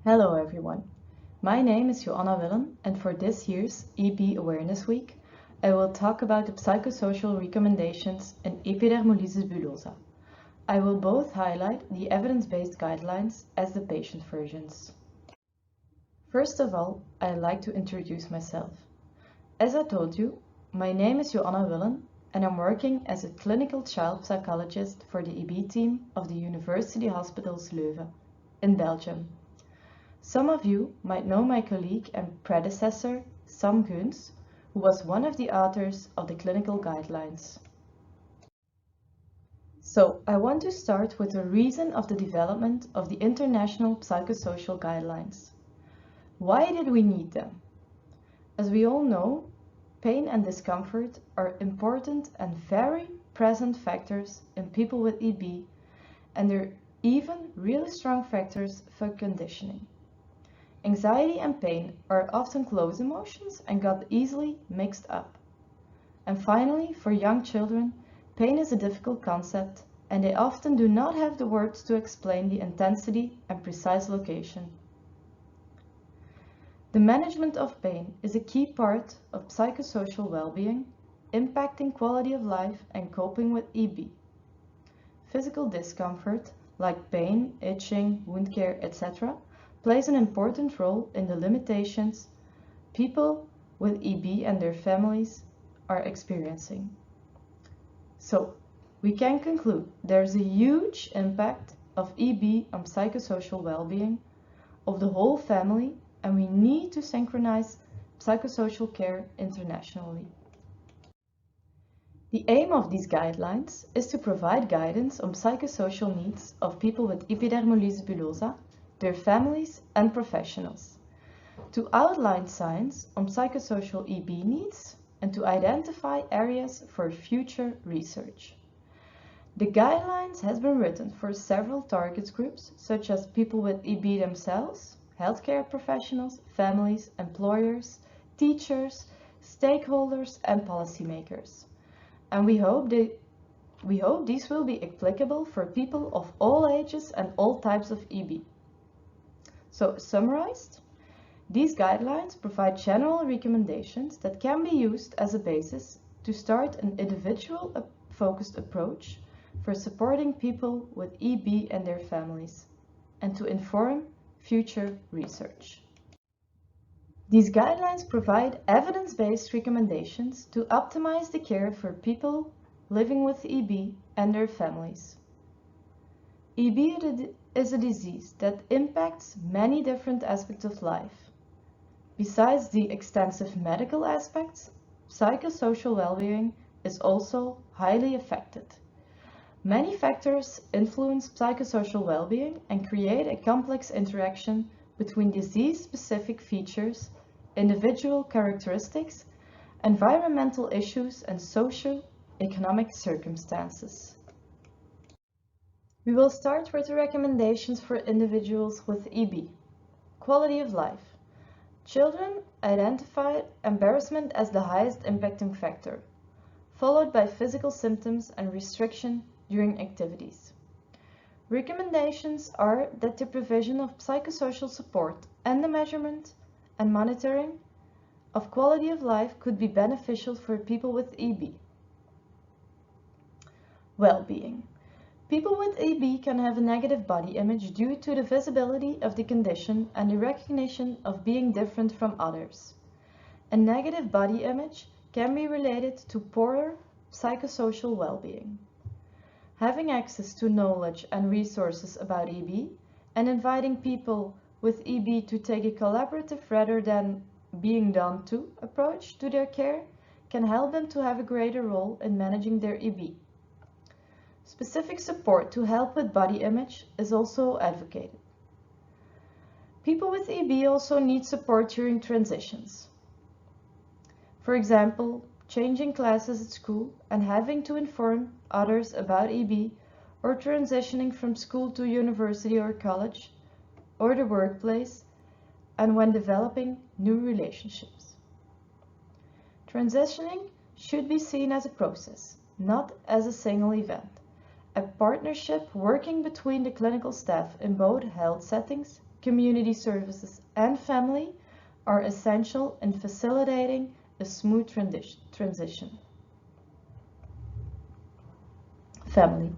Hello everyone, my name is Joanna Willen and for this year's EB Awareness Week, I will talk about the psychosocial recommendations in Epidermolysis bullosa. I will both highlight the evidence-based guidelines as the patient versions. First of all, I'd like to introduce myself. As I told you, my name is Joanna Willen and I'm working as a clinical child psychologist for the EB team of the University Hospitals Leuven in Belgium. Some of you might know my colleague and predecessor, Sam Guns, who was one of the authors of the clinical guidelines. So, I want to start with the reason of the development of the international psychosocial guidelines. Why did we need them? As we all know, pain and discomfort are important and very present factors in people with EB, and they're even really strong factors for conditioning. Anxiety and pain are often close emotions and got easily mixed up. And finally, for young children, pain is a difficult concept and they often do not have the words to explain the intensity and precise location. The management of pain is a key part of psychosocial well-being, impacting quality of life and coping with EB. Physical discomfort, like pain, itching, wound care, etc., plays an important role in the limitations people with EB and their families are experiencing. So, we can conclude there's a huge impact of EB on psychosocial well-being of the whole family, and we need to synchronize psychosocial care internationally. The aim of these guidelines is to provide guidance on psychosocial needs of people with epidermolysis bullosa, their families and professionals, to outline signs on psychosocial EB needs and to identify areas for future research. The guidelines has been written for several target groups such as people with EB themselves, healthcare professionals, families, employers, teachers, stakeholders and policymakers. And we hope these will be applicable for people of all ages and all types of EB. So, summarized, these guidelines provide general recommendations that can be used as a basis to start an individual-focused approach for supporting people with EB and their families, and to inform future research. These guidelines provide evidence-based recommendations to optimize the care for people living with EB and their families. EB is a disease that impacts many different aspects of life. Besides the extensive medical aspects, psychosocial well-being is also highly affected. Many factors influence psychosocial well-being and create a complex interaction between disease-specific features, individual characteristics, environmental issues, and socio-economic circumstances. We will start with the recommendations for individuals with EB. Quality of life. Children identified embarrassment as the highest impacting factor, followed by physical symptoms and restriction during activities. Recommendations are that the provision of psychosocial support and the measurement and monitoring of quality of life could be beneficial for people with EB. Well-being. People with EB can have a negative body image due to the visibility of the condition and the recognition of being different from others. A negative body image can be related to poorer psychosocial well-being. Having access to knowledge and resources about EB and inviting people with EB to take a collaborative rather than being done to approach to their care can help them to have a greater role in managing their EB. Specific support to help with body image is also advocated. People with EB also need support during transitions. For example, changing classes at school and having to inform others about EB, or transitioning from school to university or college, or the workplace, and when developing new relationships. Transitioning should be seen as a process, not as a single event. A partnership working between the clinical staff in both health settings community services, and family are essential in facilitating a smooth transition. Family.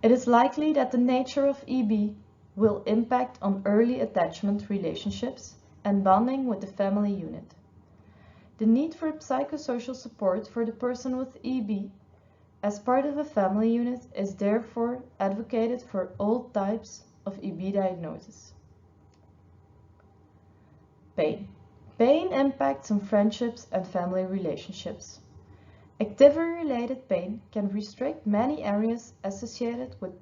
It is likely that the nature of EB will impact on early attachment relationships and bonding with the family unit. The need for psychosocial support for the person with EB as part of a family unit is therefore advocated for all types of EB diagnosis. Pain. Pain impacts on friendships and family relationships. Activity-related pain can restrict many areas associated with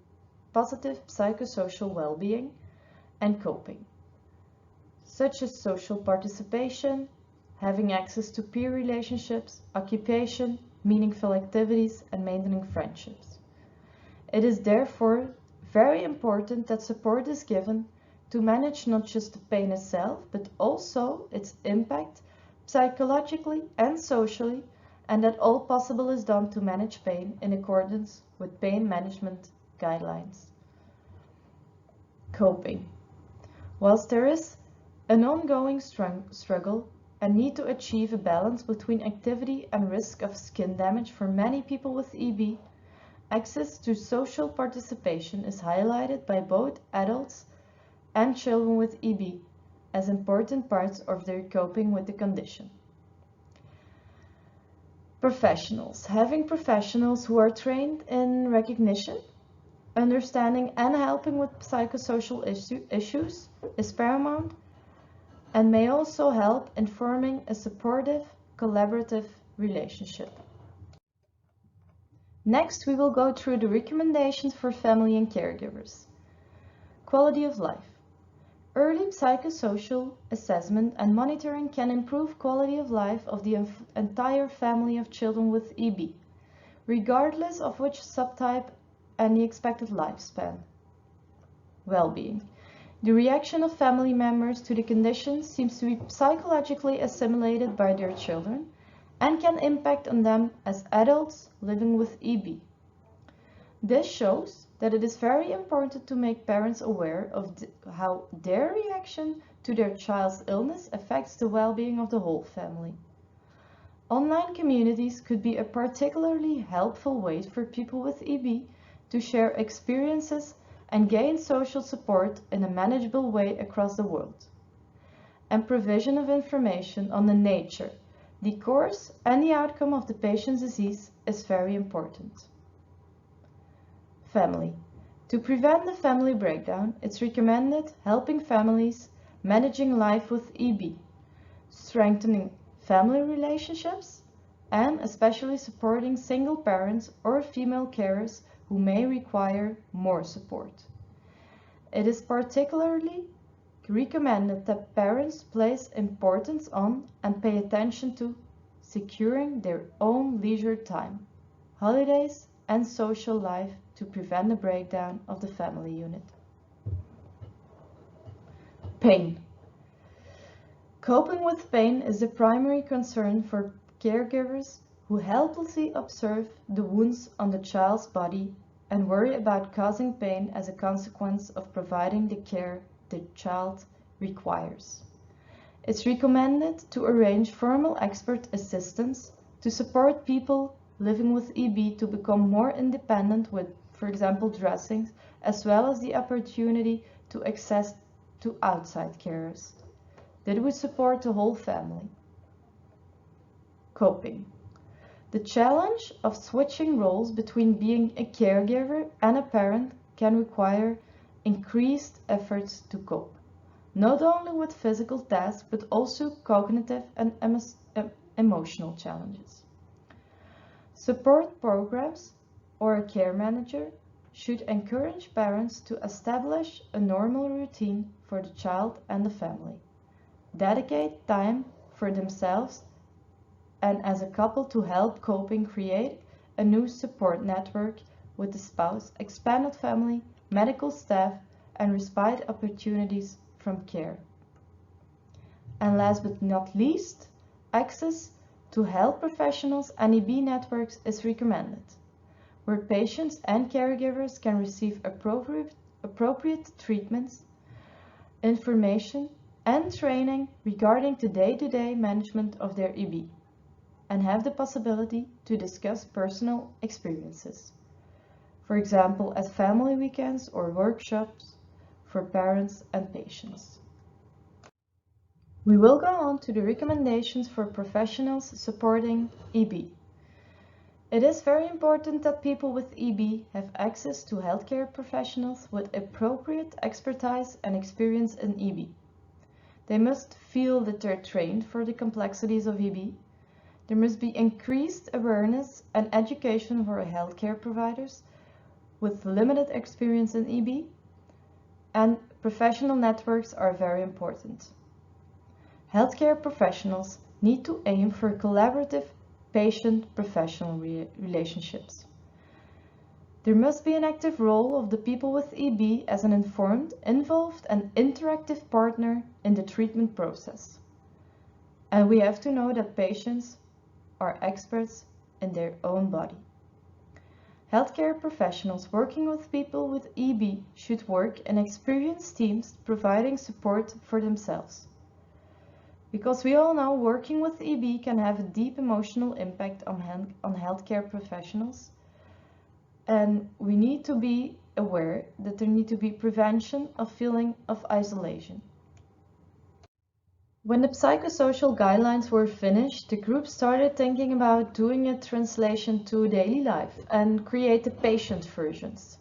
positive psychosocial well-being and coping, such as social participation, having access to peer relationships, occupation, meaningful activities, and maintaining friendships. It is therefore very important that support is given to manage not just the pain itself, but also its impact psychologically and socially, and that all possible is done to manage pain in accordance with pain management guidelines. Coping. Whilst there is an ongoing struggle and need to achieve a balance between activity and risk of skin damage for many people with EB, access to social participation is highlighted by both adults and children with EB as important parts of their coping with the condition. Professionals. Having professionals who are trained in recognition, understanding and helping with psychosocial issues is paramount and may also help in forming a supportive, collaborative relationship. Next, we will go through the recommendations for family and caregivers. Quality of life. Early psychosocial assessment and monitoring can improve quality of life of the entire family of children with EB, regardless of which subtype and the expected lifespan. Well-being. The reaction of family members to the condition seems to be psychologically assimilated by their children and can impact on them as adults living with EB. This shows that it is very important to make parents aware of how their reaction to their child's illness affects the well-being of the whole family. Online communities could be a particularly helpful way for people with EB to share experiences and gain social support in a manageable way across the world. And provision of information on the nature, the course, and the outcome of the patient's disease is very important. Family. To prevent the family breakdown, it's recommended helping families managing life with EB, strengthening family relationships, and especially supporting single parents or female carers who may require more support. It is particularly recommended that parents place importance on and pay attention to securing their own leisure time, holidays, and social life to prevent the breakdown of the family unit. Pain. Coping with pain is the primary concern for caregivers who helplessly observe the wounds on the child's body and worry about causing pain as a consequence of providing the care the child requires. It's recommended to arrange formal expert assistance to support people living with EB to become more independent with, for example, dressings, as well as the opportunity to access to outside carers that would support the whole family. Coping. The challenge of switching roles between being a caregiver and a parent can require increased efforts to cope, not only with physical tasks, but also cognitive and emotional challenges. Support programs or a care manager should encourage parents to establish a normal routine for the child and the family, dedicate time for themselves and as a couple to help coping, create a new support network with the spouse, expanded family, medical staff, and respite opportunities from care. And last but not least, access to health professionals and EB networks is recommended, where patients and caregivers can receive appropriate treatments information and training regarding the day-to-day management of their EB, and have the possibility to discuss personal experiences. For example, at family weekends or workshops for parents and patients. We will go on to the recommendations for professionals supporting EB. It is very important that people with EB have access to healthcare professionals with appropriate expertise and experience in EB. They must feel that they're trained for the complexities of EB. There must be increased awareness and education for healthcare providers with limited experience in EB, and professional networks are very important. Healthcare professionals need to aim for collaborative patient-professional relationships. There must be an active role of the people with EB as an informed, involved and interactive partner in the treatment process. And we have to know that patients are experts in their own body. Healthcare professionals working with people with EB should work in experienced teams providing support for themselves. Because we all know working with EB can have a deep emotional impact on healthcare professionals, and we need to be aware that there need to be prevention of feeling of isolation. When the psychosocial guidelines were finished, the group started thinking about doing a translation to daily life and create the patient versions.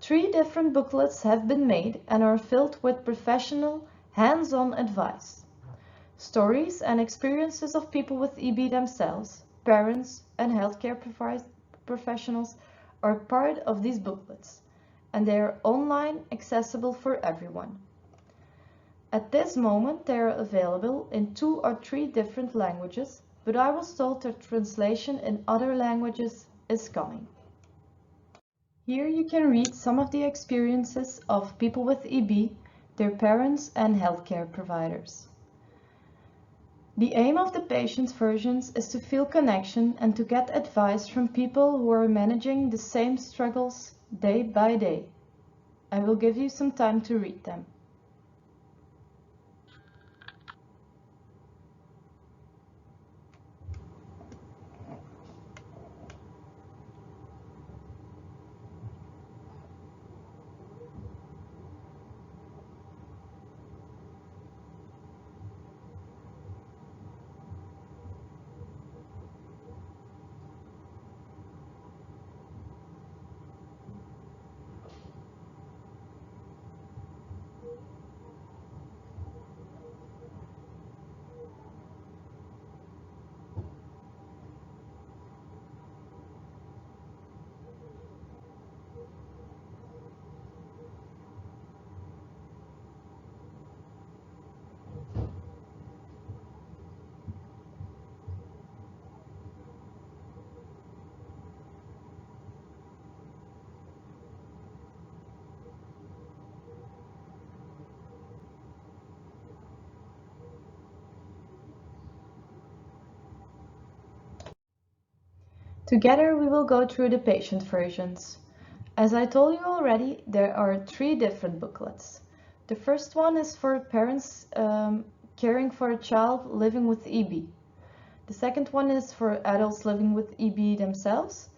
3 different booklets have been made and are filled with professional, hands-on advice. Stories and experiences of people with EB themselves, parents and healthcare professionals are part of these booklets, and they are online accessible for everyone. At this moment they are available in 2 or 3 different languages, but I was told that translation in other languages is coming. Here you can read some of the experiences of people with EB, their parents and healthcare providers. The aim of the patient's versions is to feel connection and to get advice from people who are managing the same struggles day by day. I will give you some time to read them. Together we will go through the patient versions. As I told you already, there are 3 different booklets. The first one is for parents caring for a child living with EB. The second one is for adults living with EB themselves.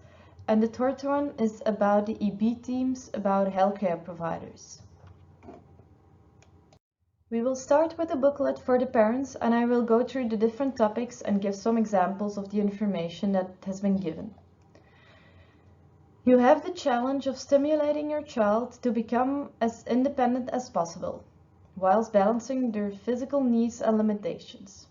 And the third one is about the EB teams, about healthcare providers. We will start with a booklet for the parents, and I will go through the different topics and give some examples of the information that has been given. You have the challenge of stimulating your child to become as independent as possible, whilst balancing their physical needs and limitations.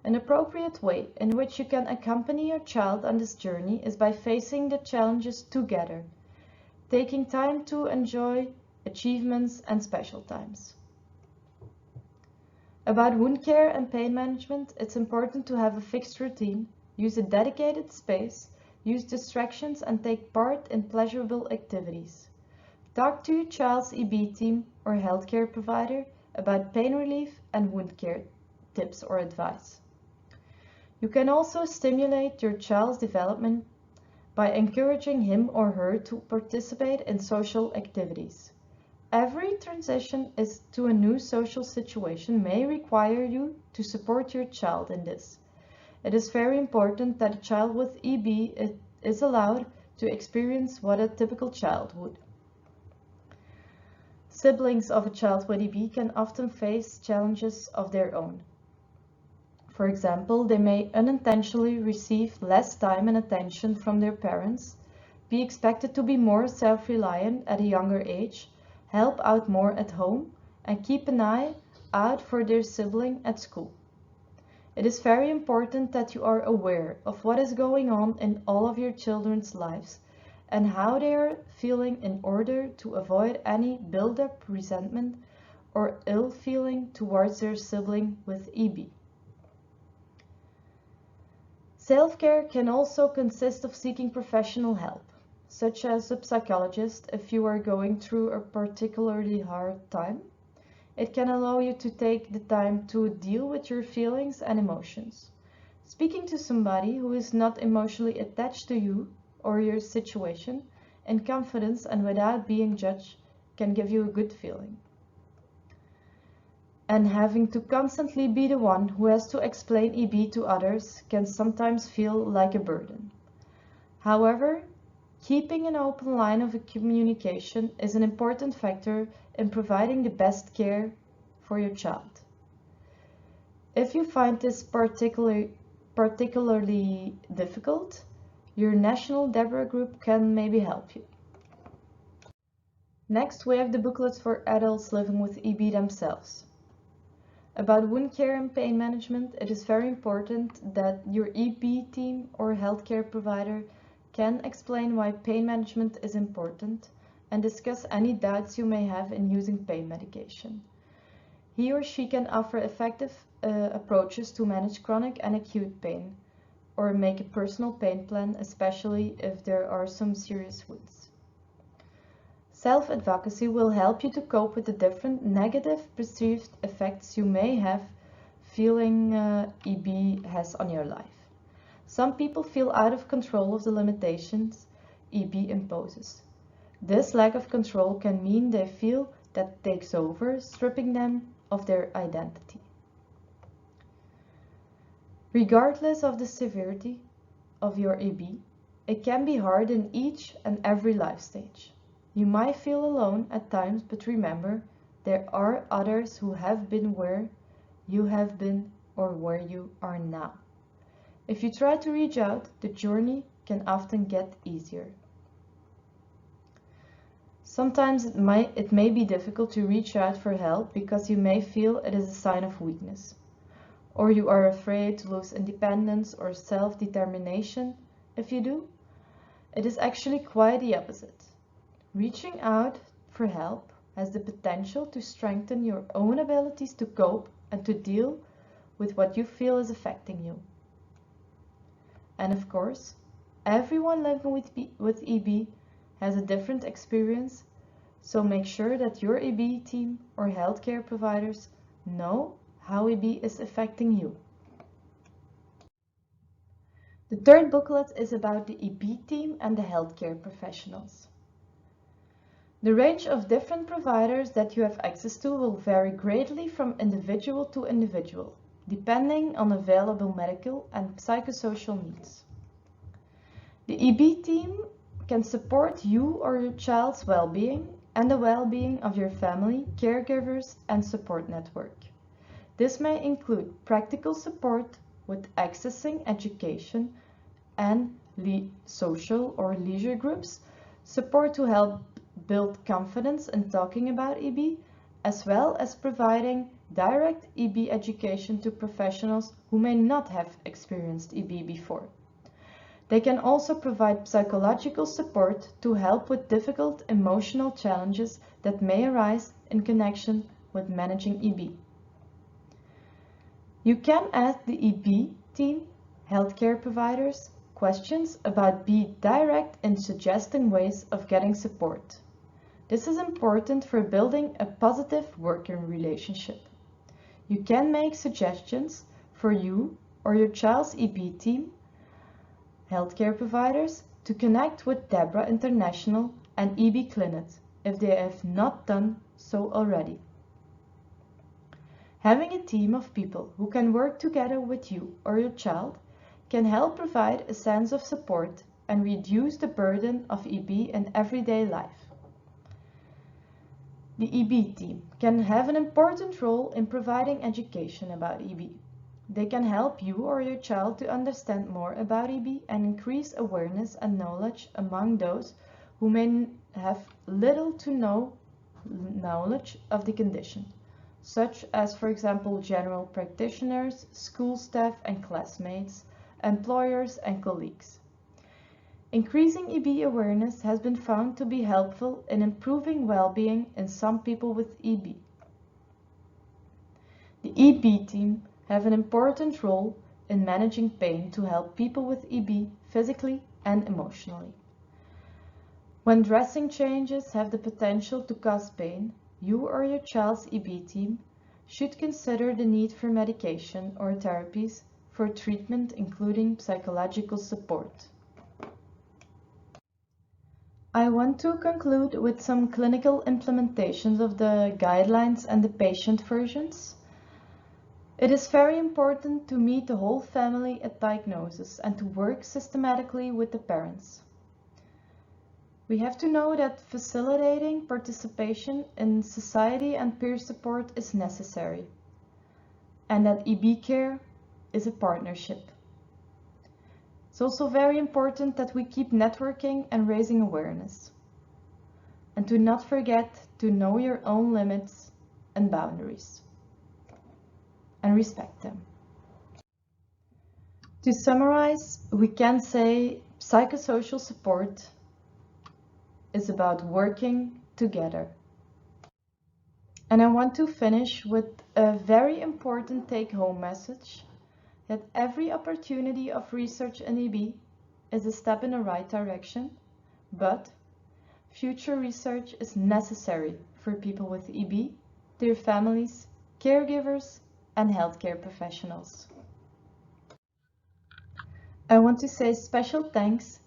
An appropriate way in which you can accompany your child on this journey is by facing the challenges together, taking time to enjoy achievements and special times. About wound care and pain management, it's important to have a fixed routine, use a dedicated space, use distractions and take part in pleasurable activities. Talk to your child's EB team or healthcare provider about pain relief and wound care tips or advice. You can also stimulate your child's development by encouraging him or her to participate in social activities. every transition to a new social situation may require you to support your child in this. It is very important that a child with EB is allowed to experience what a typical child would. Siblings of a child with EB can often face challenges of their own. For example, they may unintentionally receive less time and attention from their parents, be expected to be more self-reliant at a younger age, help out more at home, and keep an eye out for their sibling at school. It is very important that you are aware of what is going on in all of your children's lives and how they are feeling in order to avoid any build-up resentment or ill feeling towards their sibling with EB. Self-care can also consist of seeking professional help, such as a psychologist if you are going through a particularly hard time. It can allow you to take the time to deal with your feelings and emotions. Speaking to somebody who is not emotionally attached to you or your situation in confidence and without being judged can give you a good feeling. And having to constantly be the one who has to explain EB to others can sometimes feel like a burden. However, keeping an open line of communication is an important factor in providing the best care for your child. If you find this particularly difficult, your national DEBRA group can maybe help you. Next, we have the booklets for adults living with EB themselves. About wound care and pain management, it is very important that your EB team or healthcare provider can explain why pain management is important and discuss any doubts you may have in using pain medication. He or she can offer effective approaches to manage chronic and acute pain or make a personal pain plan, especially if there are some serious wounds. Self-advocacy will help you to cope with the different negative perceived effects you may have feeling EB has on your life. Some people feel out of control of the limitations EB imposes. This lack of control can mean they feel that takes over, stripping them of their identity. Regardless of the severity of your EB, it can be hard in each and every life stage. You might feel alone at times, but remember, there are others who have been where you have been or where you are now. If you try to reach out, the journey can often get easier. Sometimes it may be difficult to reach out for help because you may feel it is a sign of weakness, or you are afraid to lose independence or self-determination. If you do, it is actually quite the opposite. Reaching out for help has the potential to strengthen your own abilities to cope and to deal with what you feel is affecting you. And of course, everyone living with EB has a different experience, so make sure that your EB team or healthcare providers know how EB is affecting you. The third booklet is about the EB team and the healthcare professionals. The range of different providers that you have access to will vary greatly from individual to individual, depending on available medical and psychosocial needs. The EB team can support you or your child's well-being and the well-being of your family, caregivers, and support network. This may include practical support with accessing education and social or leisure groups, support to help build confidence in talking about EB, as well as providing direct EB education to professionals who may not have experienced EB before. They can also provide psychological support to help with difficult emotional challenges that may arise in connection with managing EB. You can ask the EB team, healthcare providers, questions about be direct in suggesting ways of getting support. This is important for building a positive working relationship. You can make suggestions for you or your child's EB team, healthcare providers, to connect with DEBRA International and EB Clinic if they have not done so already. Having a team of people who can work together with you or your child can help provide a sense of support and reduce the burden of EB in everyday life. The EB team can have an important role in providing education about EB. They can help you or your child to understand more about EB and increase awareness and knowledge among those who may have little to no knowledge of the condition, such as, for example, general practitioners, school staff and classmates, employers and colleagues. Increasing EB awareness has been found to be helpful in improving well-being in some people with EB. The EB team have an important role in managing pain to help people with EB physically and emotionally. When dressing changes have the potential to cause pain, you or your child's EB team should consider the need for medication or therapies for treatment, including psychological support. I want to conclude with some clinical implementations of the guidelines and the patient versions. It is very important to meet the whole family at diagnosis and to work systematically with the parents. We have to know that facilitating participation in society and peer support is necessary, and that EB care is a partnership. It's also very important that we keep networking and raising awareness, and to not forget to know your own limits and boundaries, and respect them. To summarize, we can say psychosocial support is about working together. And I want to finish with a very important take-home message that every opportunity of research in EB is a step in the right direction, but future research is necessary for people with EB, their families, caregivers, and healthcare professionals. I want to say special thanks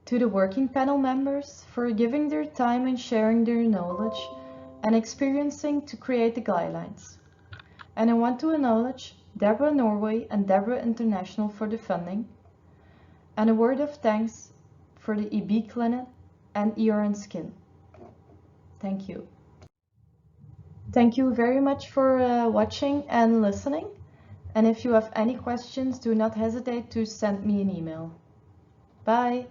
to the working panel members for giving their time and sharing their knowledge and experiencing to create the guidelines. And I want to acknowledge Deborah Norway and Deborah International for the funding, and a word of thanks for the EB Clinic and ER and Skin. Thank you. Thank you very much for watching and listening. And if you have any questions, do not hesitate to send me an email. Bye.